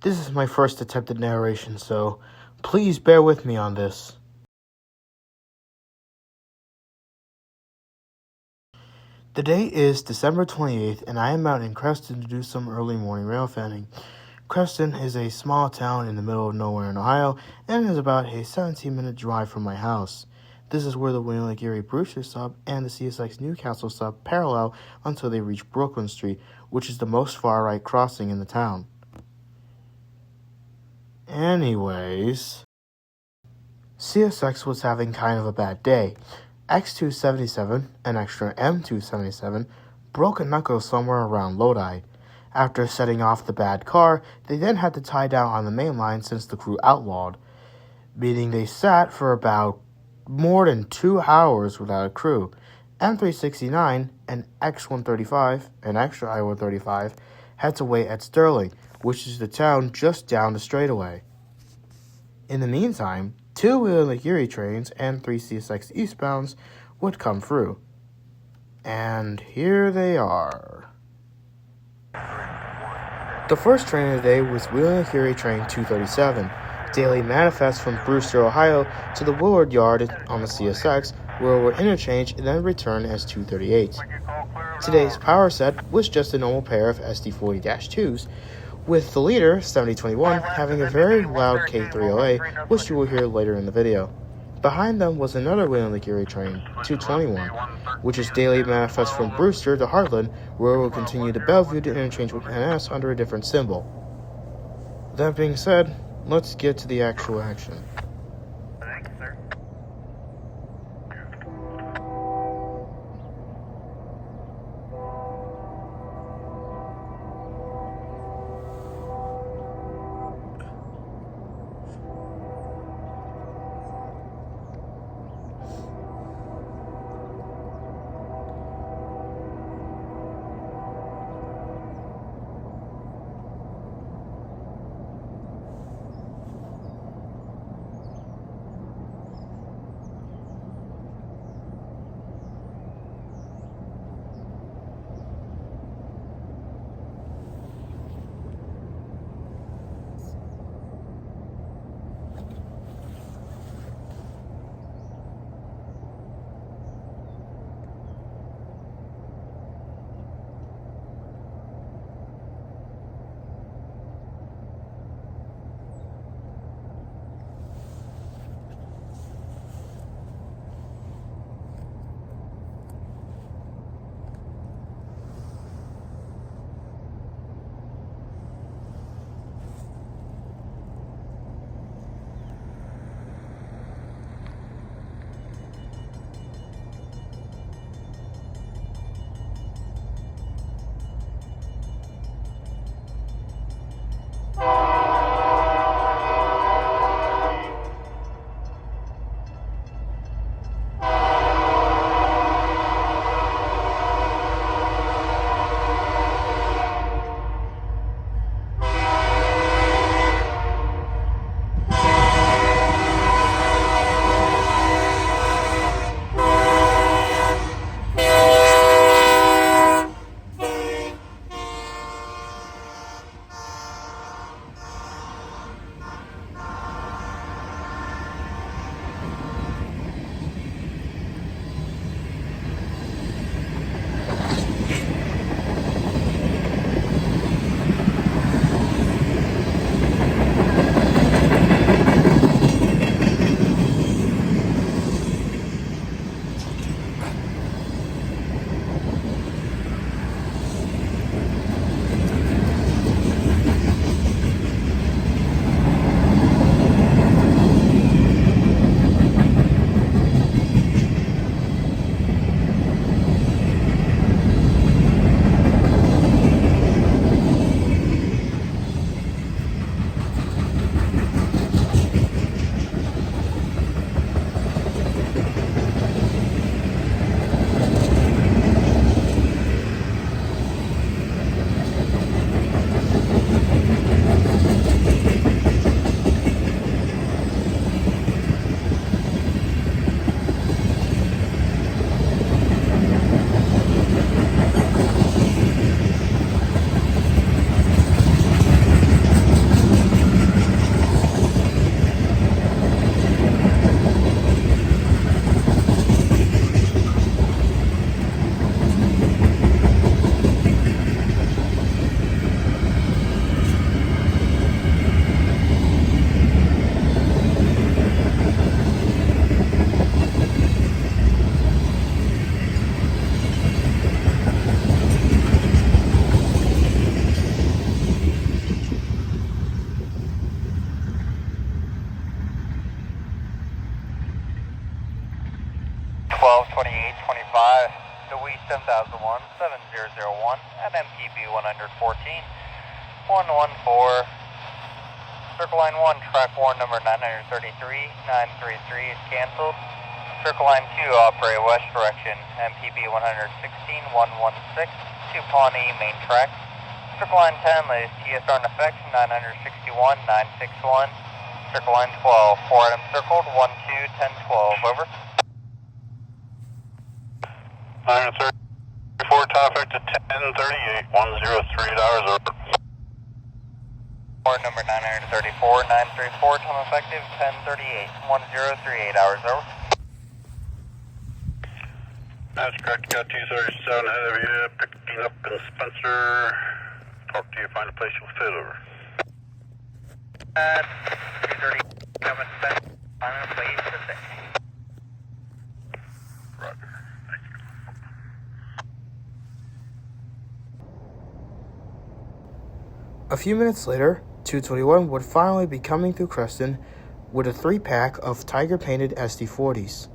This is my first attempt at narration, so please bear with me on this. The day is December 28th, and I am out in Creston to do some early morning rail fanning. Creston is a small town in the middle of nowhere in Ohio, and is about a 17-minute drive from my house. This is where the Wheeling Lake Erie Brewster sub and the CSX Newcastle sub parallel until they reach Brooklyn Street, which is the most far-right crossing in the town. Anyways, CSX was having kind of a bad day. X277, an extra M277, broke a knuckle somewhere around Lodi. After setting off the bad car, they then had to tie down on the main line since the crew outlawed, meaning they sat for about more than 2 hours without a crew. M369 and X135, an extra I-135, had to wait at Sterling, which is the town just down the straightaway. In the meantime, 2 Wheeling Lake Erie trains and 3 CSX eastbounds would come through. And here they are. The first train of the day was Wheeling Lake Erie Train 237, daily manifest from Brewster, Ohio to the Willard Yard on the CSX, where it would interchange and then return as 238. Today's power set was just a normal pair of SD40-2s, with the leader, 7021, having a very loud K3LA, which you will hear later in the video. Behind them was another Wheeling Lake Erie train, 221, which is daily manifest from Brewster to Heartland, where it will continue to Bellevue to interchange with NS under a different symbol. That being said, let's get to the actual action. Thank you, sir. 10,001, 7001 at MPB 114, 114, Circle Line 1, track 1, number 933, 933 is canceled. Circle Line 2, operate west direction, MPB 116, 116, to Pawnee, main track. Circle Line 10, latest TSR in effect, 961, 961. Circle Line 12, 4 items circled, 12, 10, 12, over. 934, top effect to 1038, 103 hours over. Number 934, 934, time effective, 1038, 1038 hours over. That's correct, got 237 ahead of you, picking up in Spencer. Talk to you, find a place you'll fit over. 230, coming Spencer, find a place to sit. Roger, thank you. A few minutes later, 221 would finally be coming through Creston with a 3-pack of tiger-painted SD40s.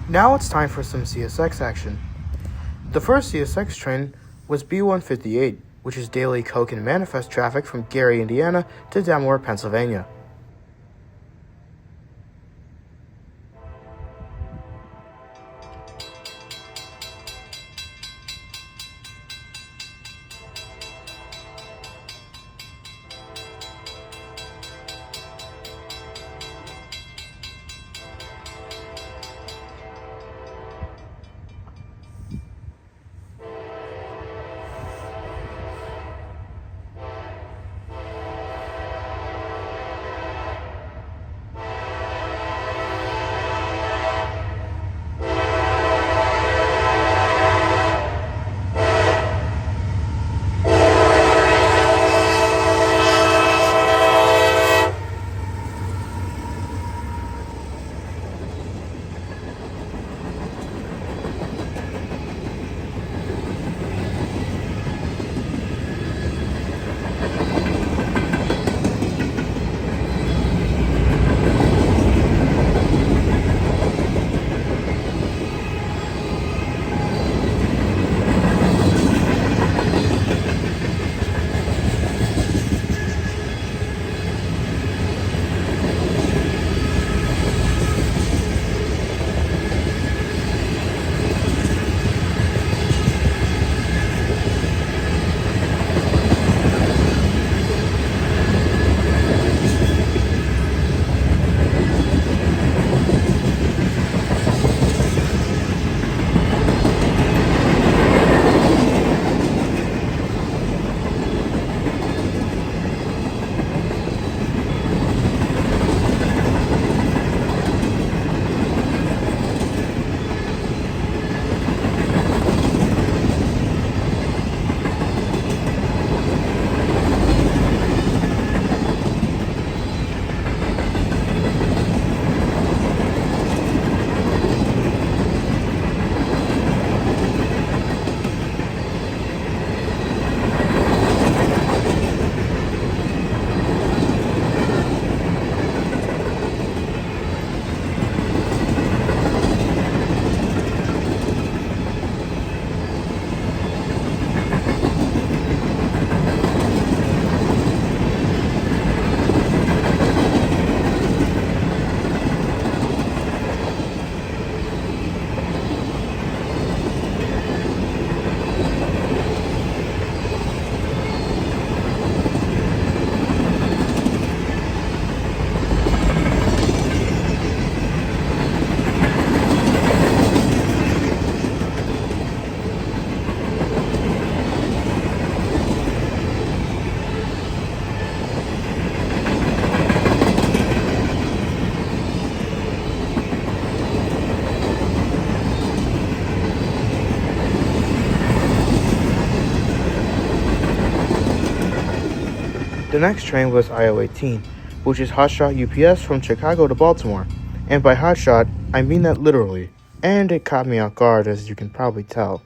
Now it's time for some CSX action. The first CSX train was B158, which is daily Coke and Manifest traffic from Gary, Indiana to Dammler, Pennsylvania. next train was IO-18, which is hotshot UPS from Chicago to Baltimore. And by hotshot, I mean that literally. And it caught me off guard, as you can probably tell.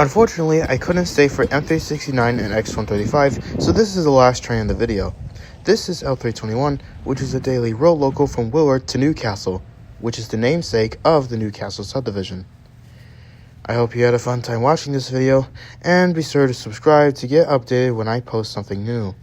Unfortunately, I couldn't stay for M369 and X135, so this is the last train in the video. This is L321, which is a daily road local from Willard to Newcastle, which is the namesake of the Newcastle subdivision. I hope you had a fun time watching this video, and be sure to subscribe to get updated when I post something new.